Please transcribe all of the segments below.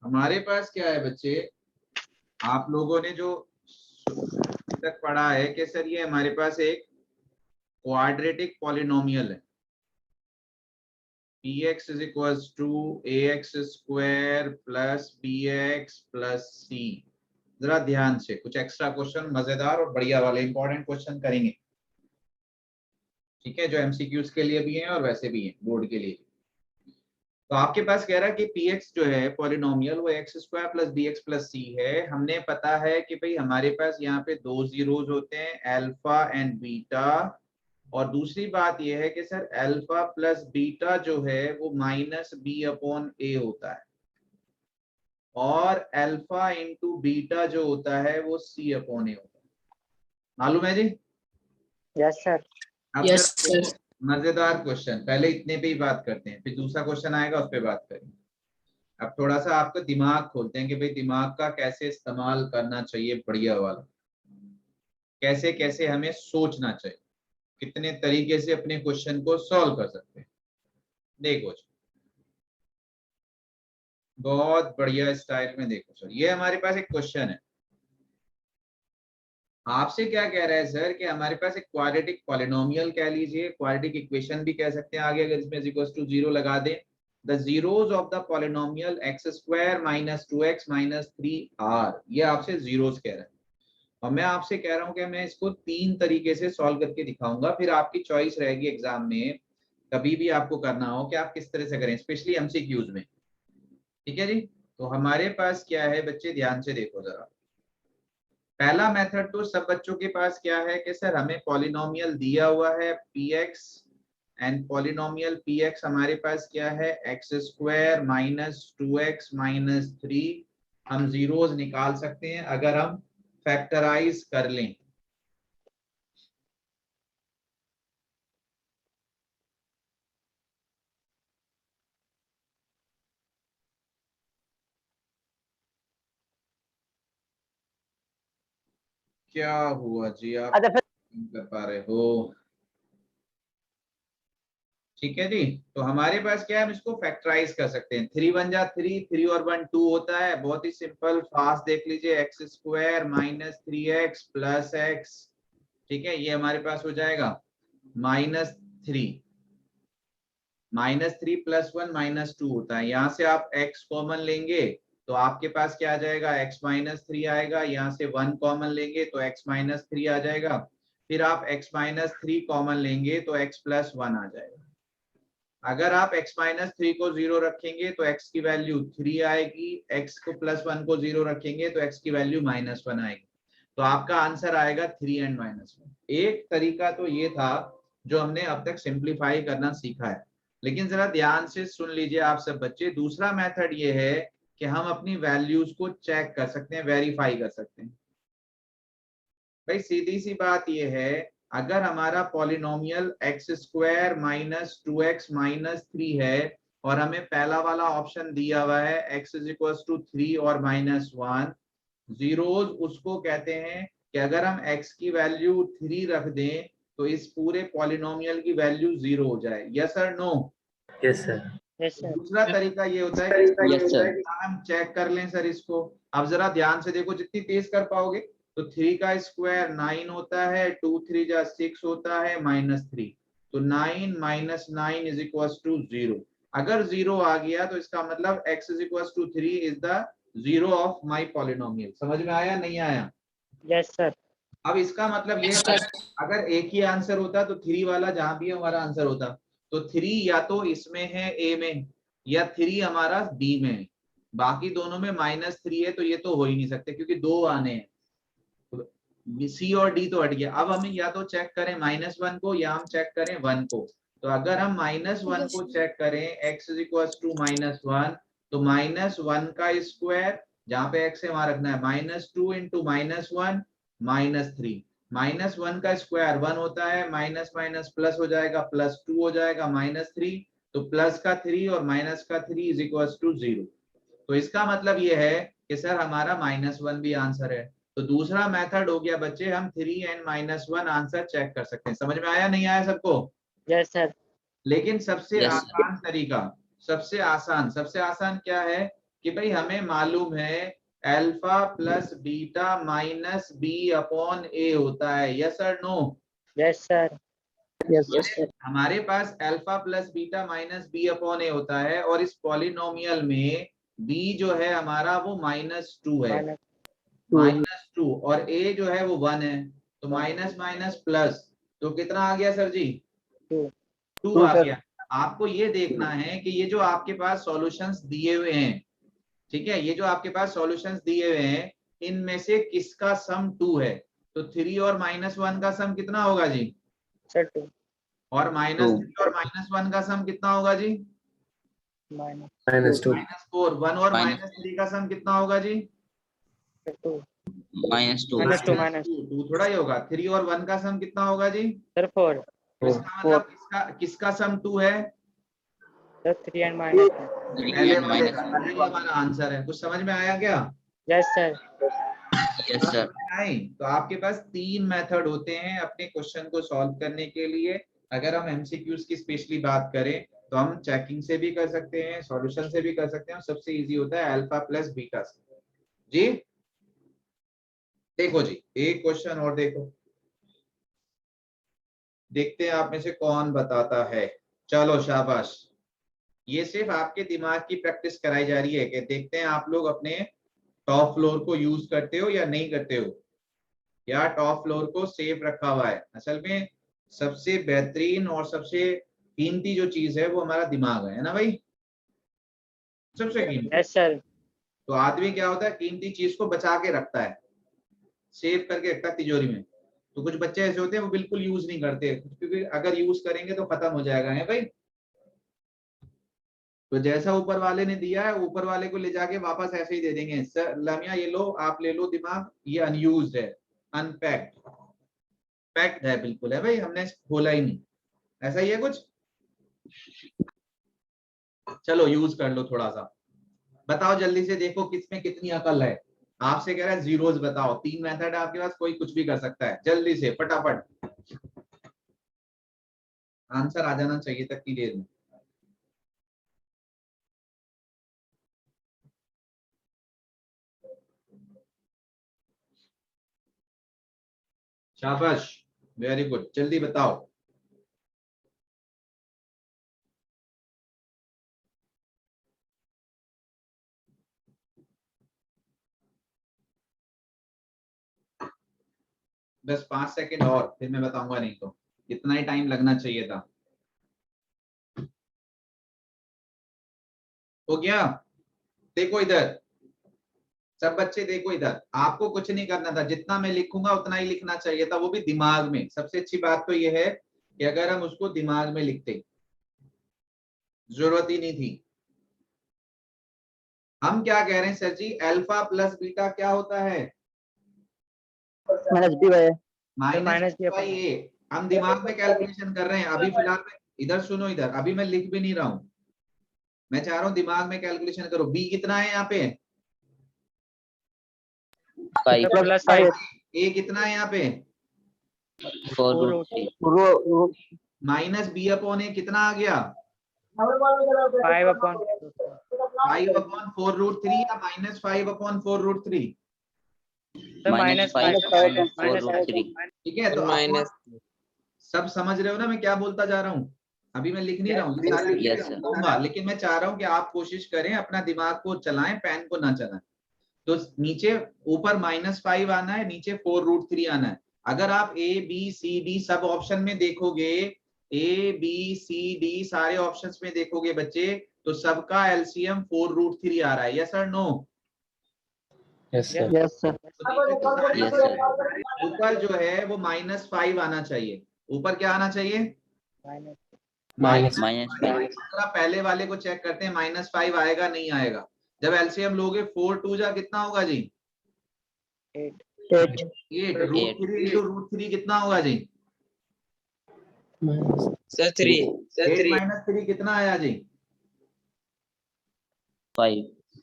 हमारे पास क्या है बच्चे, आप लोगों ने जो तक पढ़ा है कि सर ये हमारे पास एक क्वाड्रेटिक पॉलिनोमियल है, px is equals to ax square plus bx plus c। जरा ध्यान से कुछ एक्स्ट्रा क्वेश्चन मजेदार और बढ़िया वाले इंपॉर्टेंट क्वेश्चन करेंगे, ठीक है, जो एमसीक्यूज के लिए भी हैं और वैसे भी हैं बोर्ड के लिए। तो आपके पास कह रहा है कि px जो है पॉलिनोमियल वो x square plus bx plus c है। हमने पता है कि भाई हमारे पास यहाँ पे दो जीरोज होते हैं, अल्फा एंड बीटा, और दूसरी बात यह है कि सर अल्फा प्लस बीटा जो है वो माइनस बी अपॉन ए होता है, और अल्फा इंटू बीटा जो होता है वो सी अपॉन ए होता है। मालूम है जी? Yes sir. अब यस सर सर। मजेदार क्वेश्चन, पहले इतने पे ही बात करते हैं, फिर दूसरा क्वेश्चन आएगा उस पर बात करेंगे। अब थोड़ा सा आपका दिमाग खोलते हैं कि भाई दिमाग का कैसे इस्तेमाल करना चाहिए, बढ़िया वाला, कैसे कैसे हमें सोचना चाहिए, कितने तरीके से अपने क्वेश्चन को सॉल्व कर सकते हैं। देखो बहुत बढ़िया स्टाइल में देखो सर, ये हमारे पास एक क्वेश्चन है, आपसे क्या कह रहा है सर कि हमारे पास एक क्वाड्रेटिक पॉलिनोमियल कह लीजिए, क्वाड्रेटिक इक्वेशन भी कह सकते हैं आगे, अगर इसमें इक्वल्स टू 0 लगा दें, the zeros of the polynomial x square minus 2x minus 3r, ये आपसे जीरोस कह रहा है। और मैं आपसे कह रहा हूं कि मैं इसको तीन तरीके से सॉल्व करके दिखाऊंगा, फिर आपकी चॉइस रहेगी एग्जाम में कभी भी आपको करना हो कि आप किस तरह से करें, स्पेशली एमसीक्यूज में, ठीक है जी। तो हमारे पास क्या है बच्चे, ध्यान से देखो जरा। पहला मेथड तो सब बच्चों के पास क्या है कि सर हमें पॉलिनोमियल दिया हुआ है px, एंड पॉलिनोमियल px हमारे पास क्या है x square minus 2x minus 3। हम जीरोस निकाल सकते हैं अगर हम फैक्टराइज कर लें। क्या हुआ जी, आप अच्छा फिर नहीं कर पा रहे हो? ठीक है जी, तो हमारे पास क्या है, हम इसको फैक्टराइज कर सकते हैं। 3 1 जा 3, 3 और 1 2 होता है, बहुत ही सिंपल फास्ट देख लीजिए, x square minus 3x plus x, ठीक है, ये हमारे पास हो जाएगा -3, -3 प्लस 1 -2 होता है। यहाँ से आप x कॉमन लेंगे तो आपके पास क्या आ जाएगा, x -3 आएगा, यहाँ से 1 कॉमन लेंगे तो x -3 आ जाएगा, फिर आप x -3 कॉमन लेंगे तो x प्लस 1 आ जाएगा। अगर आप x-3 को 0 रखेंगे तो x की वैल्यू 3 आएगी, x को +1 को 0 रखेंगे तो x की वैल्यू -1 आएगी, तो आपका आंसर आएगा 3 एंड -1। एक तरीका तो ये था जो हमने अब तक सिंप्लीफाई करना सीखा है, लेकिन जरा ध्यान से सुन लीजिए आप सब बच्चे, दूसरा मेथड ये है कि हम अपनी वैल्यूज को चेक कर सकते हैं, वेरीफाई कर सकते हैं। भाई सीधी सी बात ये है, अगर हमारा polynomial x square minus 2x minus 3 है और हमें पहला वाला ऑप्शन दिया हुआ है x इज इक्वल टू 3 और -1, जीरोज उसको कहते हैं कि अगर हम x की वैल्यू 3 रख दें तो इस पूरे पॉलिनोमियल की वैल्यू 0 हो जाए। यस और no? Yes sir. Yes sir. दूसरा तरीका ये होता है कि यस सर। हम चेक कर लें सर इसको। अब जरा ध्यान से देखो, जितनी तेज कर पाओगे, तो 3 का स्क्वायर 9 होता है, 2 3 जा 6 होता है, -3, तो 9 - 9 इज इक्वल टू 0। अगर 0 आ गया तो इसका मतलब x is equal to 3 is the 0 of my polynomial. समझ में आया नहीं आया? Yes sir. अब इसका मतलब ये है, अगर एक ही आंसर होता तो 3 वाला जहां भी हमारा आंसर होता, तो 3 या तो इसमें है ए में, या 3 हमारा बी में, बाकी दोनों में -3 है, तो ये तो हो ही नहीं सकते क्योंकि दो आने हैं, तो सी और डी तो हट गया। अब हमें या तो चेक करें -1 को या हम चेक करें 1 को। तो अगर हम -1 को चेक करें, x इज इक्वल टू -1, तो -1 का स्क्वायर, जहां पे x है वहां रखना है, -2 इंटू -1 -3, -1 का स्क्वायर 1 होता है, माइनस माइनस प्लस हो जाएगा, +2 हो जाएगा -3, तो प्लस का 3 और माइनस का 3 इज इक्वल टू 0। तो इसका मतलब ये है कि सर हमारा -1 भी आंसर है। तो दूसरा मेथड हो गया बच्चे, हम 3 एंड -1 आंसर चेक कर सकते हैं। समझ में आया नहीं आया सबको? Yes sir. लेकिन सबसे Yes. आसान तरीका, सबसे आसान क्या है कि भाई हमें मालूम है alpha plus beta minus B upon A होता है, यस और no? Yes sir. Yes sir. हमारे पास alpha plus beta minus B upon A होता है और इस पॉलिनोमियल में b जो है हमारा वो -2 है, -2, और a जो है वो 1 है, तो माइनस माइनस प्लस, तो कितना आ गया सर जी? 2 आ गया। आपको ये देखना है कि ये जो आपके पास सॉल्यूशंस दिए हुए हैं, ठीक है, ये जो आपके पास सॉल्यूशंस दिए हुए हैं इनमें से किसका सम 2 है, तो 3 और -1 का सम कितना होगा जी? सर 2 और -3 और -1 का सम कितना होगा जी? -2 -4। 1 और -3 का सम कितना होगा जी? -2 -2 थोड़ा ही होगा। 3 और 1 का सम कितना होगा जी? सर 4 तो इसका मतलब किसका सम 2 है? Sir 3 and -1। पहले वाला आंसर है। कुछ समझ में आया क्या? Yes sir. Yes sir. तो आपके पास 3 मेथड होते हैं अपने क्वेश्चन को सॉल्व करने के लिए। अगर हम एमसीक्यूज की स्पेशली बात करें तो हम चेकिंग से भी कर सकते हैं, सॉल्यूशन से भी कर सकते हैं, सबसे इजी होता है अल्फा प्लस बीटा से। जी देखो जी, एक क्वेश्चन और देखो, देखते हैं आप में से कौन बताता है। चलो शाबाश, ये सिर्फ आपके दिमाग की प्रैक्टिस कराई जा रही है कि देखते हैं आप लोग अपने टॉप फ्लोर को यूज करते हो या नहीं करते हो, या टॉप फ्लोर को सेफ रखा हुआ है। असल में सबसे बेहतरीन और सबसे कीमती जो चीज है वो हमारा दिमाग है ना भाई, सबसे कीमती। Yes sir. तो आदमी क्या होता है, कीमती चीज को बचा के रखता है, सेव करके रखता है तिजोरी में। तो कुछ बच्चे ऐसे होते हैं वो बिल्कुल यूज नहीं करते, क्योंकि अगर यूज करेंगे तो खत्म हो जाएगा, है भाई। तो जैसा ऊपर वाले ने दिया है ऊपर वाले को ले जाके वापस ऐसे ही दे देंगे, सर लमिया ये लो, आप ले लो दिमाग, ये अनयूज्ड है, अनपैक्ड, पैक्ड है बिल्कुल, है भाई, हमने खोला ही नहीं, ऐसा ही है कुछ। चलो यूज कर लो थोड़ा सा, बताओ जल्दी से, देखो किसमें कितनी अकल है। आपसे कह रहा है जीरोस बताओ, 3 मेथड है आपके पास, कोई कुछ भी कर सकता है, जल्दी से फटाफट आंसर आ जाना चाहिए तक की देर में। शाबाश, वेरी गुड, जल्दी बताओ। बस 5 सेकंड और फिर मैं बताऊंगा, नहीं तो इतना ही टाइम लगना चाहिए था। हो गया? देखो इधर, सब बच्चे देखो इधर, आपको कुछ नहीं करना था, जितना मैं लिखूंगा उतना ही लिखना चाहिए था, वो भी दिमाग में। सबसे अच्छी बात तो ये है कि अगर हम उसको दिमाग में लिखते, जरूरत ही नहीं थी। हम क्या कह रहे हैं सर जी, अल्फा प्लस बीटा क्या होता है? माइनस बी बाई ए। हम दिमाग में कैलकुलेशन कर रहे हैं अभी फिलहाल में। इधर सुनो, इधर अभी मैं लिख भी नहीं रहा हूं, मैं चाह रहा हूं दिमाग में कैलकुलेशन करो। बी कितना है यहाँ पे? 5 ए कितना है यहाँ पे? 4 माइनस बी अपॉन ए कितना आ गया? 5/4√3 या -5/4√3? -5/4√3। ठीक है, तो आपको सब समझ रहे हो ना मैं क्या बोलता जा रहा हूँ? अभी मैं लिख नहीं रहा हूँ, Yes, sir. लिखूंगा, लेकिन मैं चाह रहा हूँ कि आप कोशिश करें अपना दिमाग को चलाएं, पेन को ना चलाएं। तो नीचे ऊपर -5 आना है, नीचे 4√3 आना है। अगर आप ए बी सी डी सब ऑप्शन में देखोगे, ए बी सी डी सारे ऑप्शंस में देखोगे बच्चे, तो सबका एलसीएम 4√3 आ रहा है, यस और नो? Yes sir. ऊपर जो है वो -5 आना चाहिए, ऊपर क्या आना चाहिए? माइनस अगर आप पहले वाले को चेक करते हैं -5 आएगा नहीं आएगा। जब एलसीएम लोगे 4 2 जा कितना होगा जी? 8 √3 कितना होगा जी? सर 3 8 - 3 कितना आया जी?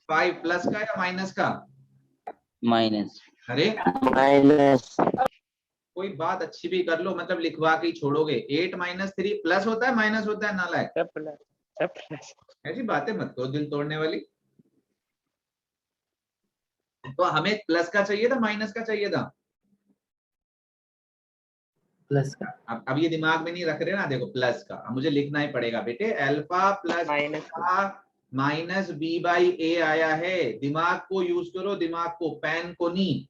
5 प्लस का या माइनस का? माइनस। अरे माइनस कोई बात अच्छी भी कर लो, मतलब लिखवा के ही छोड़ोगे। 8 - 3 प्लस होता है माइनस होता है नालायक? ऐसी बातें मत करो दिल तोड़ने वाली। तो हमें प्लस का चाहिए था माइनस का चाहिए था? प्लस का। अब ये दिमाग में नहीं रख रहे ना, देखो प्लस का, अब मुझे लिखना ही पड़ेगा बेटे, alpha plus minus minus B by A आया है। दिमाग को यूज करो, दिमाग को, पेन को नहीं।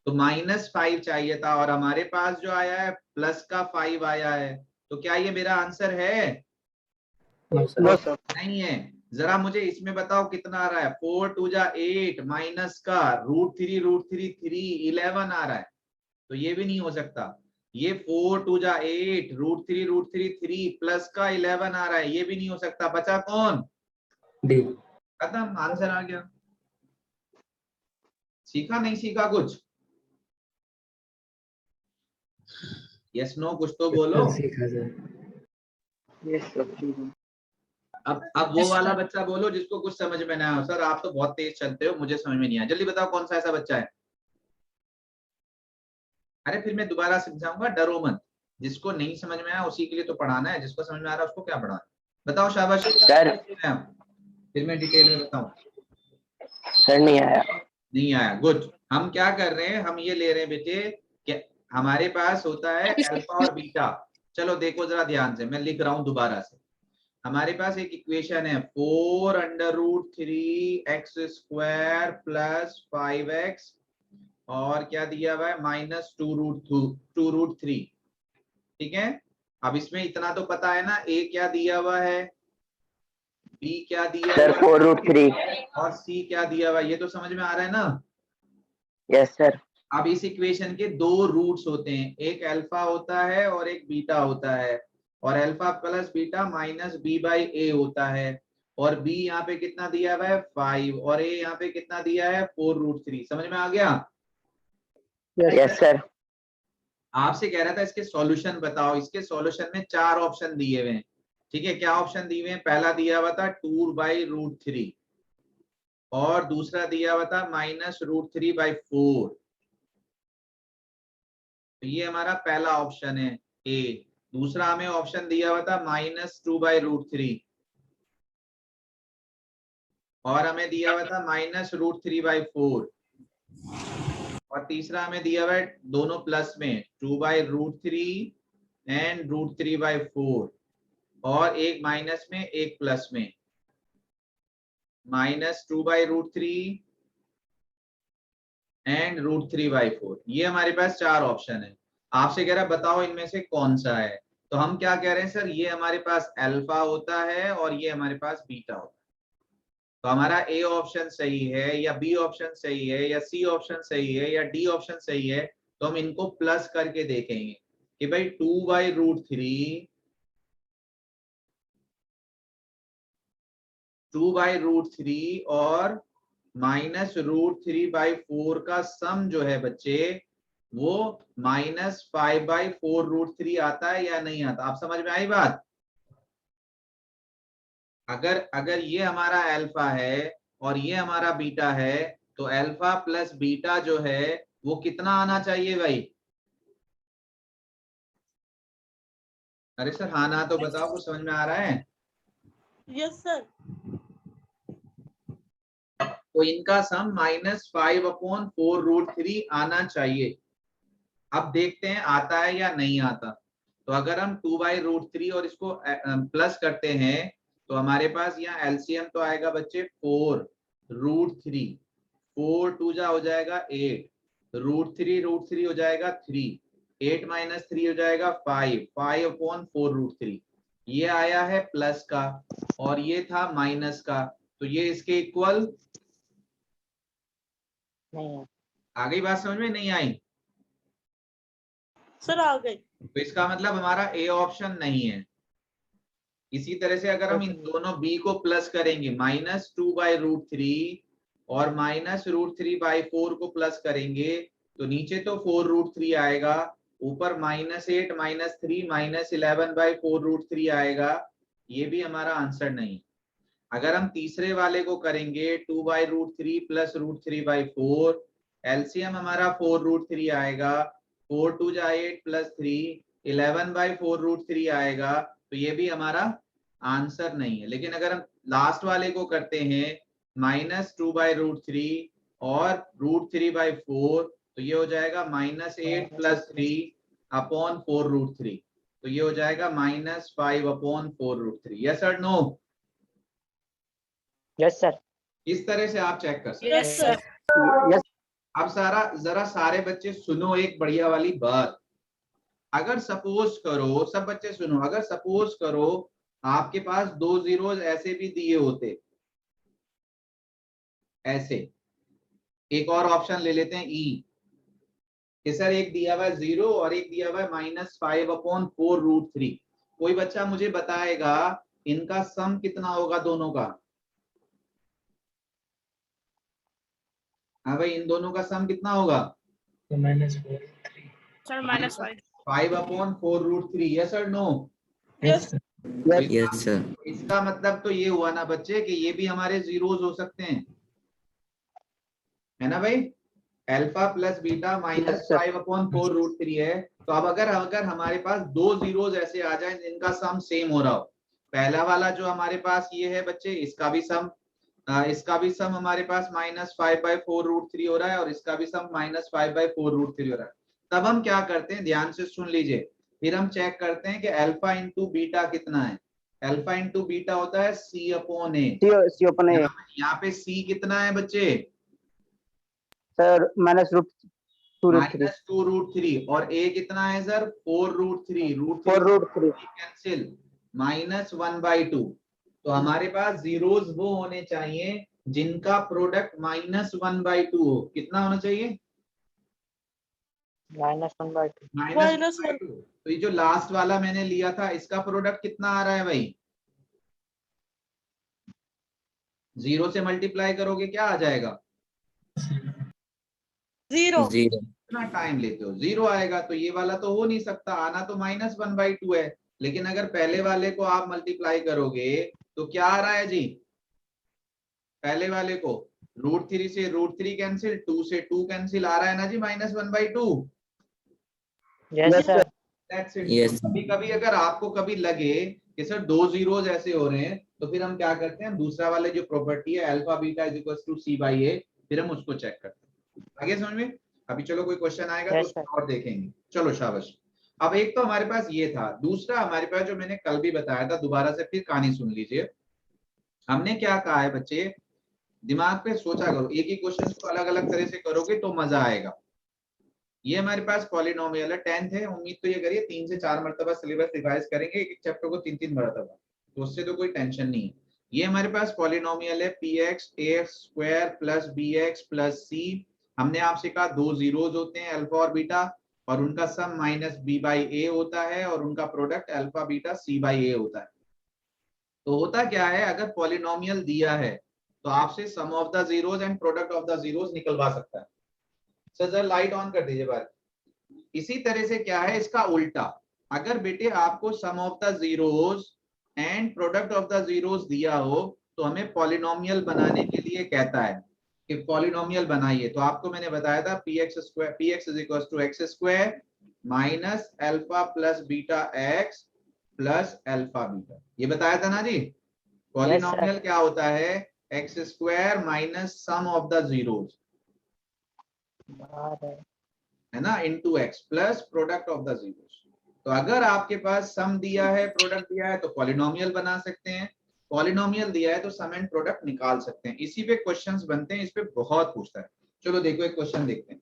तो -5 चाहिए था और हमारे पास जो आया है प्लस का 5 आया है। तो क्या ये मेरा आंसर है? No sir. No sir. नहीं है। जरा मुझे इसमें बताओ कितना आ रहा है? 4 2 जा 8 माइनस का √3 11 आ रहा है। तो ये भी नहीं हो सकता। ये 4 2 जा 8 √3 प्लस का 11 आ रहा है, ये भी नहीं हो सकता। बचा कौन? डी। खत्म, आंसर आ गया। सीखा नहीं सीखा कुछ? यस नो कुछ तो बोलो। सीखा सर। Yes sir. अब वो वाला बच्चा बोलो जिसको कुछ समझ में ना आया। सर आप तो बहुत तेज चलते हो, मुझे समझ में नहीं आया। जल्दी बताओ कौन सा ऐसा बच्चा है? अरे फिर मैं दोबारा समझाऊंगा, डरो मत। जिसको नहीं समझ में आया उसी के लिए तो पढ़ाना है, जिसको समझ में आ रहा है उसको क्या पढ़ाना है। बताओ शाबाश। सर फिर मैं डिटेल में बताऊं। सर नहीं आया। नहीं आया, गुड। हम क्या कर रहे हैं, हम ये ले रहे हैं बेटे कि हमारे पास होता है अल्फा और बीटा। चलो देखो जरा ध्यान से, मैं लिख रहा हूं दोबारा से। हमारे पास एक इक्वेशन है 4√3x² प्लस 5x और क्या दिया हुआ है -2√3। ठीक है। अब इसमें इतना तो पता है ना, a क्या दिया हुआ है, b क्या दिया सर हुआ है 4√3। और c क्या दिया हुआ है, ये तो समझ में आ रहा है ना। Yes sir. अब इस इक्वेशन के दो रूट्स होते हैं, एक अल्फा होता है और एक बीटा होता है। और alpha plus beta minus B by A होता है। और b यहाँ पे कितना दिया हुआ है 5 और a यहाँ पे कितना दिया है 4√3। समझ में आ गया? Yes sir. आपसे कह रहा था इसके सॉल्यूशन बताओ। इसके सॉल्यूशन में 4 ऑप्शन दिए हुए हैं। ठीक है, क्या ऑप्शन दिए हुए हैं? पहला दिया हुआ था 2/√3 और दूसरा दिया हुआ था -√3/4। तो ये हमारा पहला ऑप्शन है ए। दूसरा हमें ऑप्शन दिया हुआ था -2/√3 और हमें दिया हुआ था -√3/4 और तीसरा हमें दिया हुआ है दोनों प्लस में 2/√3 एंड √3/4 और एक माइनस में एक प्लस में -2/√3 एंड √3/4। ये हमारे पास 4 ऑप्शन है। आपसे कह रहा है बताओ इनमें से कौन सा है। तो हम क्या कह रहे हैं सर, ये हमारे पास अल्फा होता है और ये हमारे पास बीटा होता है। तो हमारा ए ऑप्शन सही है या बी ऑप्शन सही है या सी ऑप्शन सही है या डी ऑप्शन सही है। तो हम इनको प्लस करके देखेंगे कि भाई 2/√3 और -√3/4 का सम जो है बच्चे वो -5/4√3 आता है या नहीं आता। आप समझ में आई बात? अगर ये हमारा अल्फा है और ये हमारा बीटा है तो अल्फा प्लस बीटा जो है वो कितना आना चाहिए भाई? अरे सर हाँ ना तो बताओ, कुछ समझ में आ रहा है? Yes sir. तो इनका सम -5/4√3 आना चाहिए। अब देखते हैं आता है या नहीं आता। तो अगर हम 2/√3 और इसको प्लस करते हैं तो हमारे पास यहाँ एलसीएम तो आएगा बच्चे 4√3। 4 2 जा हो जाएगा 8, √3 हो जाएगा 3, 8 - 3 हो जाएगा 5/4√3। ये आया है प्लस का और ये था माइनस का, तो ये इसके इक्वल। नहीं। आ गई बात समझ में? नहीं आई? सर आ गई। तो इसका मतलब हमारा ए ऑप्शन नहीं है। इसी तरह से अगर हम इन दोनों बी को प्लस करेंगे -2/√3 और -√3/4 को प्लस करेंगे तो नीचे तो 4√3 आएगा, ऊपर -8 -3 -11/4√3 आएगा। ये भी हमारा आंसर नहीं। अगर हम तीसरे वाले को करेंगे 2/√3 प्लस √3/4, एलसीएम हमारा 4√3 आएगा, 4 2 जा 8 प्लस 3 11/4√3 आएगा। तो ये भी हमारा आंसर नहीं है। लेकिन अगर हम लास्ट वाले को करते हैं -2/√3 और √3/4, तो ये हो जाएगा -8 + 3 अपॉन 4√3, तो ये हो जाएगा -5 अपॉन 4√3। यस और नो? Yes sir. इस तरह से आप चेक कर सकते हैं। Yes, sir. यस अब जरा सारे बच्चे सुनो एक बढ़िया वाली बात। अगर सपोज करो, सब बच्चे सुनो, अगर सपोज करो आपके पास 2 जीरोज ऐसे भी दिए होते, ऐसे एक और ऑप्शन ले लेते हैं ई, कि सर एक दिया हुआ है 0 और एक दिया हुआ है -5 अपॉन 4√3। कोई बच्चा मुझे बताएगा इनका सम कितना होगा दोनों का? हाँ भाई, इन दोनों का सम कितना होगा? तो -4 3 Sir, -5. 5 अपॉन 4√3। यस और नो? Yes. Yes sir. इसका मतलब तो ये हुआ ना बच्चे कि ये भी हमारे जीरोज हो सकते हैं, है ना भाई? अल्फा प्लस बीटा -5 अपॉन 4√3 है। तो अब अगर हमारे पास 2 जीरोज ऐसे आ जाए जिनका सम सेम हो रहा हो, पहला वाला जो हमारे पास ये है बच्चे, इसका भी सम हमारे पास -5/4√3 हो रहा है और इसका भी सम -5/4√3 हो रहा है। तब हम क्या करते हैं, ध्यान से सुन लीजिए, फिर हम चेक करते हैं कि अल्फा इंटू बीटा कितना है। अल्फा इंटू बीटा होता है C upon A। C upon है यहाँ पे C कितना है बच्चे? सर -2√3 -2√3। और A कितना है सर? 4√3।4√3 कैंसिल, -1/2। तो हमारे पास जीरोज वो होने चाहिए जिनका प्रोडक्ट -1/2 हो। कितना होना चाहिए? -1/2 -1/2। तो ये जो लास्ट वाला मैंने लिया था इसका प्रोडक्ट कितना आ रहा है भाई? 0 से मल्टीप्लाई करोगे क्या आ जाएगा? 0. कितना टाइम लेते हो? 0 आएगा। तो ये वाला तो हो नहीं सकता, आना तो -1/2 है। लेकिन अगर पहले वाले को आप मल्टीप्लाई करोगे तो क्या आ रहा है जी? पहले वाले को √3 से √3 कैंसिल, 2 से 2 कैंसिल, आ रहा है ना जी -1/2। Yes sir. That's it. Yes. कभी कभी अगर आपको कभी लगे कि सर 2 जीरोज ऐसे हो रहे हैं, तो फिर हम क्या करते हैं, दूसरा वाले जो प्रॉपर्टी है alpha beta is equal to C/A, फिर हम उसको चेक करते हैं। आगे समझ में? अभी चलो कोई क्वेश्चन आएगा तो Yes, sir. और देखेंगे। चलो शाबाश। अब एक तो हमारे पास ये था, दूसरा हमारे पास जो मैंने कल भी बताया था, दोबारा से फिर कहानी सुन लीजिए। हमने क्या कहा है बच्चे, दिमाग पे सोचा करो, एक ही क्वेश्चन को अलग अलग तरह से करोगे तो मजा आएगा। ये हमारे पास पॉलिनोमियल है, 10th है, उम्मीद तो ये करिए 3 से 4 मरतबा सिलेबस रिवाइज करेंगे, एक चैप्टर को 3-3 मरतबा, तो उससे तो कोई टेंशन नहीं है। ये हमारे पास पॉलिनोमियल है px ax² plus bx plus c। हमने आपसे कहा 2 जीरोज होते हैं अल्फा और बीटा, और उनका सम -b/a होता है और उनका प्रोडक्ट अल्फा बीटा c/a होता है। तो होता क्या है, अगर पॉलिनोमियल दिया है तो आपसे sum of the zeros and product of the zeros निकलवा सकता है। सर जरा लाइट ऑन कर दीजिए बात। इसी तरह से क्या है इसका उल्टा, अगर बेटे आपको sum of the zeros and product of the zeros दिया हो तो हमें पॉलिनोमियल बनाने के लिए कहता है कि पॉलिनोमियल बनाइए। तो आपको मैंने बताया था px is equal to x² minus alpha plus beta x plus alpha beta, ये बताया था ना जी। पॉलिनोमियल क्या होता है, x² minus sum of the zeros, है ना, into x plus product of the zeros. तो अगर आपके पास सम दिया है, प्रोडक्ट दिया है, तो पॉलिनोमियल बना सकते हैं। पॉलिनोमियल दिया है तो सम एंड प्रोडक्ट निकाल सकते हैं। इसी पे क्वेश्चंस बनते हैं, इस पे बहुत पूछता है। चलो देखो एक क्वेश्चन देखते हैं।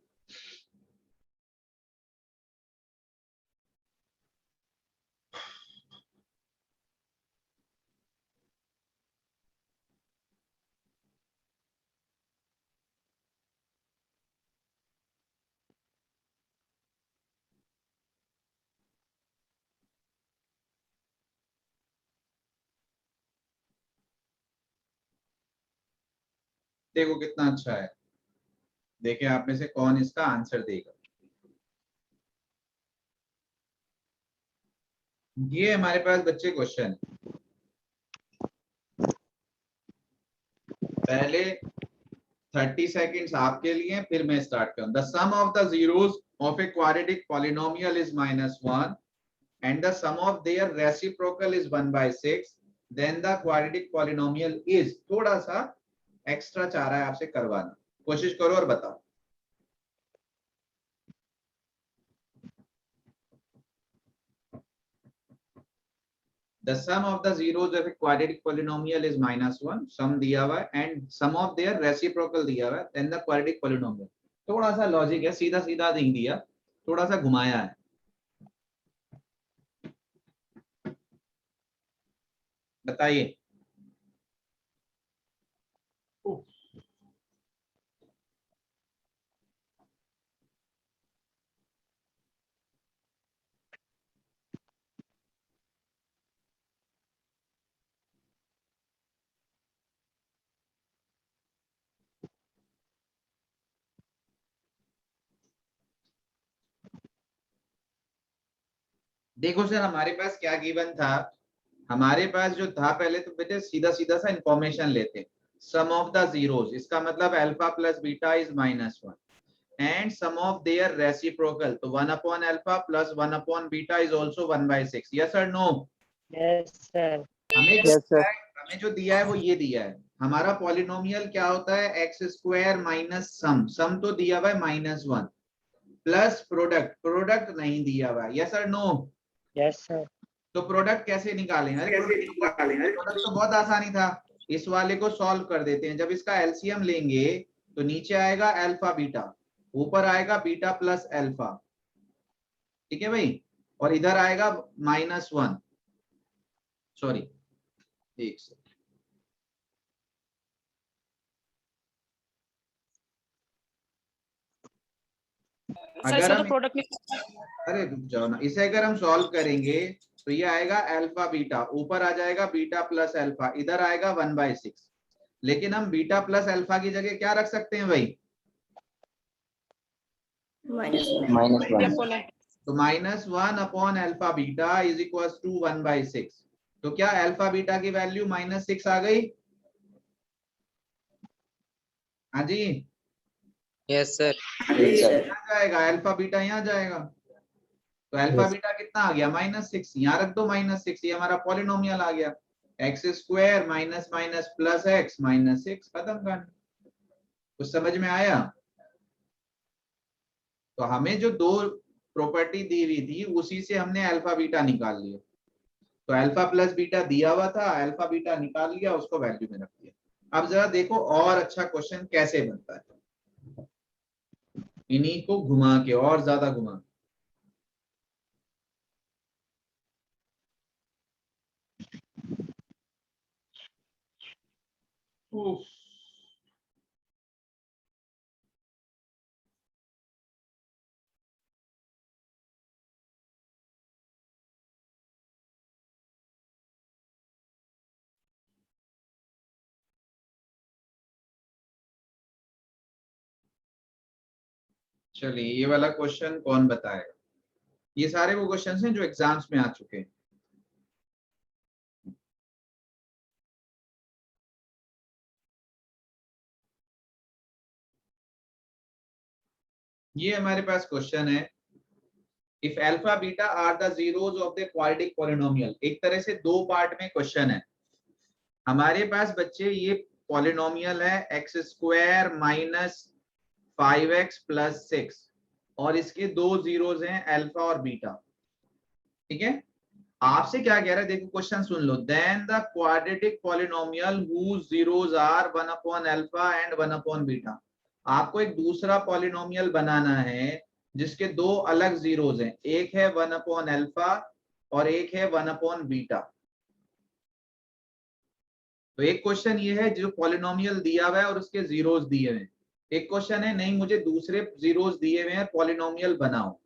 देखो कितना अच्छा है, देखें आप में से कौन इसका आंसर देगा। ये हमारे पास बच्चे क्वेश्चन, पहले 30 सेकेंड्स आपके लिए, फिर मैं स्टार्ट करूं। The sum of the zeros of a quadratic polynomial is -1 and the sum of their reciprocal is 1/6, then the quadratic polynomial is, थोड़ा सा एक्स्ट्रा चाह रहा है आपसे करवाना। कोशिश करो और बताओ। The sum of the zeros of a quadratic polynomial is -1, sum दिया हुआ है and sum of their reciprocal दिया हुआ है, then the quadratic polynomial। थोड़ा सा लॉजिक है, सीधा सीधा नहीं दिया, थोड़ा सा घुमाया है। बताइए। देखो सर, हमारे पास क्या गिवन था, हमारे पास जो था पहले तो बेटे सीधा सीधा सा इंफॉर्मेशन लेते, सम ऑफ द जीरोस, इसका मतलब alpha plus beta is -1 and sum of their reciprocal, तो 1 upon alpha plus 1 upon beta is also 1/6। Yes और नो? Yes sir. हमें जो दिया है वो ये दिया है, हमारा पॉलिनोमियल क्या होता है, x² माइनस सम तो दिया हुआ है -1 प्लस प्रोडक्ट नहीं दिया हुआ है। यस और नो? Yes sir. तो प्रोडक्ट कैसे निकालेंगे? प्रोडक्ट तो बहुत आसानी था, इस वाले को सॉल्व कर देते हैं। जब इसका एलसीएम लेंगे तो नीचे आएगा अल्फा बीटा, ऊपर आएगा बीटा प्लस अल्फा, ठीक है भाई, और इधर आएगा -1, सॉरी एक सेकंड, सर अगर इसका तो हम, प्रोडक्ट अरे रुक जाओ ना, इसे अगर हम सॉल्व करेंगे तो ये आएगा अल्फा बीटा, ऊपर आ जाएगा बीटा प्लस अल्फा, इधर आएगा 1/6। लेकिन हम बीटा प्लस अल्फा की जगह क्या रख सकते हैं भाई? -1 तो -1 upon alpha beta is equal to 1/6। तो क्या अल्फा बीटा की वैल्यू -6 आ गई? हाँ जी, यस सर। यहाँ जाएगा अल्फा बीटा, यहाँ जाएगा, तो अल्फा बीटा कितना आ गया, -6, यहाँ रख दो -6, ये हमारा पॉलिनोमियल आ गया, x² minus minus plus x -6, खत्म कर। कुछ समझ में आया? तो हमें जो दो प्रॉपर्टी दी हुई थी उसी से हमने अल्फा बीटा निकाल लिया, तो अल्फा प्लस बीटा दिया हुआ था, अल्फा बीटा निकाल लिया, उसको वैल्यू में रख दिया। अब जरा देखो और अच्छा क्वेश्चन कैसे बनता है, इन्हीं को घुमा के और ज्यादा घुमा के। उफ, चलिए ये वाला क्वेश्चन कौन बताएगा? ये सारे वो क्वेश्चंस हैं जो एग्जाम्स में आ चुके हैं। ये हमारे पास क्वेश्चन है, if alpha beta are the zeros of the quadratic polynomial. एक तरह से दो पार्ट में क्वेश्चन है हमारे पास बच्चे। ये पॉलिनोमियल है x² माइनस 5x प्लस 6 और इसके दो जीरोस हैं अल्फा और बीटा, ठीक है। आपसे क्या कह रहा है, देखो क्वेश्चन सुन लो, then the quadratic polynomial whose zeros are 1 upon alpha and 1 upon beta. आपको एक दूसरा पॉलिनोमियल बनाना है जिसके दो अलग जीरोस हैं, एक है 1 अपॉन अल्फा और एक है 1 अपॉन बीटा। तो एक क्वेश्चन ये है जो पॉलिनोमियल दिया हुआ है और उसके जीरोस दिए हुए हैं। एक क्वेश्चन है नहीं मुझे दूसरे जीरोस दिए हुए हैं, पॉलिनोमियल बनाओ।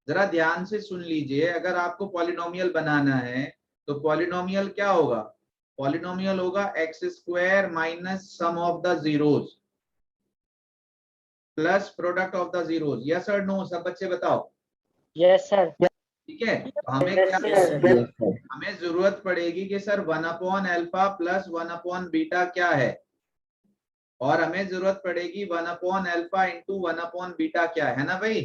जरा ध्यान से सुन लीजिए, अगर आपको पॉलिनोमियल बनाना है तो पॉलिनोमियल क्या होगा, पॉलिनोमियल होगा x² minus sum of the zeros plus product of the zeros. Yes और नो सब बच्चे बताओ? Yes sir. ठीक है, तो हमें क्या, हमें जरूरत पड़ेगी कि sir 1 upon alpha plus 1 upon beta क्या है, और हमें जरूरत पड़ेगी 1 upon alpha into 1 upon beta क्या है ना भाई।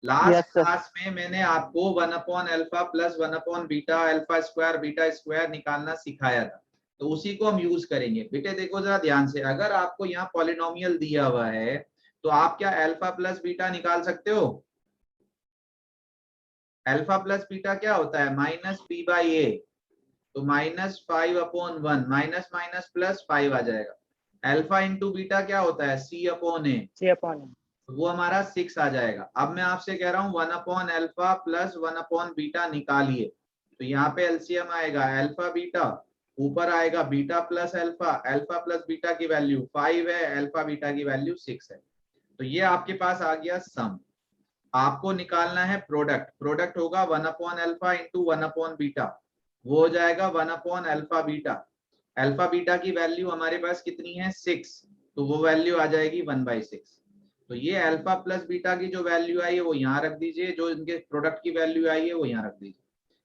लास्ट क्लास में मैंने आपको 1 upon alpha plus 1 upon beta, alpha square beta square निकालना सिखाया था। तो उसी को हम यूज करेंगे। बेटे देखो जरा ध्यान से, अगर आपको यहाँ पॉलिनोमियल दिया हुआ है तो आप क्या अल्फा प्लस बीटा निकाल सकते हो? अल्फा प्लस बीटा क्या होता है? माइनस बी बाई ए। तो -5/1, माइनस माइनस प्लस 5 आ जाएगा। अल्फा इंटू बीटा क्या होता है? C/A। C/A। वो हमारा 6 आ जाएगा। अब मैं आपसे कह रहा हूँ 1/अल्फा प्लस 1/बीटा निकालिए। तो यहाँ पे एलसीएम आएगा अल्फा बीटा, ऊपर आएगा beta plus alpha. Alpha plus beta की वैल्यू 5 है, अल्फा बीटा की वैल्यू 6 है। तो ये आपके पास आ गया सम। आपको निकालना है प्रोडक्ट। प्रोडक्ट होगा 1/अल्फा इंटू 1/बीटा, वो हो जाएगा 1/अल्फा बीटा। अल्फा बीटा की वैल्यू हमारे पास कितनी है? 6, तो वो वैल्यू आ जाएगी 1/6। तो ये अल्फा प्लस बीटा की जो वैल्यू आई है वो यहाँ रख दीजिए, जो इनके प्रोडक्ट की वैल्यू आई है वो यहाँ रख दीजिए।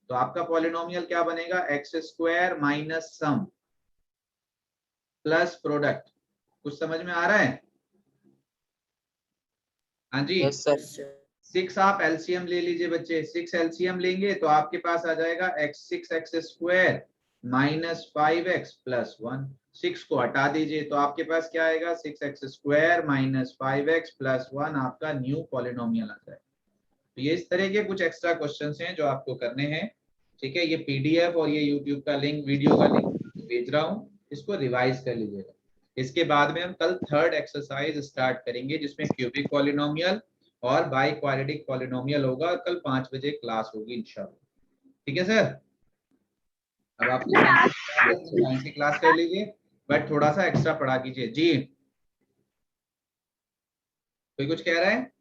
तो आपका पॉलिनोमियल क्या बनेगा? x² minus sum plus product. कुछ समझ में आ रहा है? हाँ जी। Yes, sir. 6 आप एलसीएम ले लीजिए बच्चे। 6 एलसीएम लेंगे तो आपके पास आ जाएगा x6x² माइनस 5x प्लस 1। 6 को हटा दीजिए तो आपके पास क्या आएगा? 6x² माइनस 5x प्लस 1 आपका न्यू पॉलिनोमियल आ जाएगा। तो ये इस तरह के कुछ एक्स्ट्रा क्वेश्चंस हैं जो आपको करने हैं। ठीक है, ये पीडीएफ और ये यूट्यूब का लिंक, वीडियो का लिंक भेज रहा हूँ, इसको रिवाइज कर लीजिएगा। इसके बाद में हम कल थर्ड एक्सरसाइज स्टार्ट करेंगे जिसमें क्यूबिक पॉलिनोमियल और बाई क्वाड्रेटिक पॉलिनोमियल होगा, और कल 5 बजे क्लास होगी इंशाल्लाह। ठीक है सर? अब आप साइंस की क्लास कर लीजिए, बट थोड़ा सा एक्स्ट्रा पढ़ा कीजिए। जी कोई कुछ कह रहा है?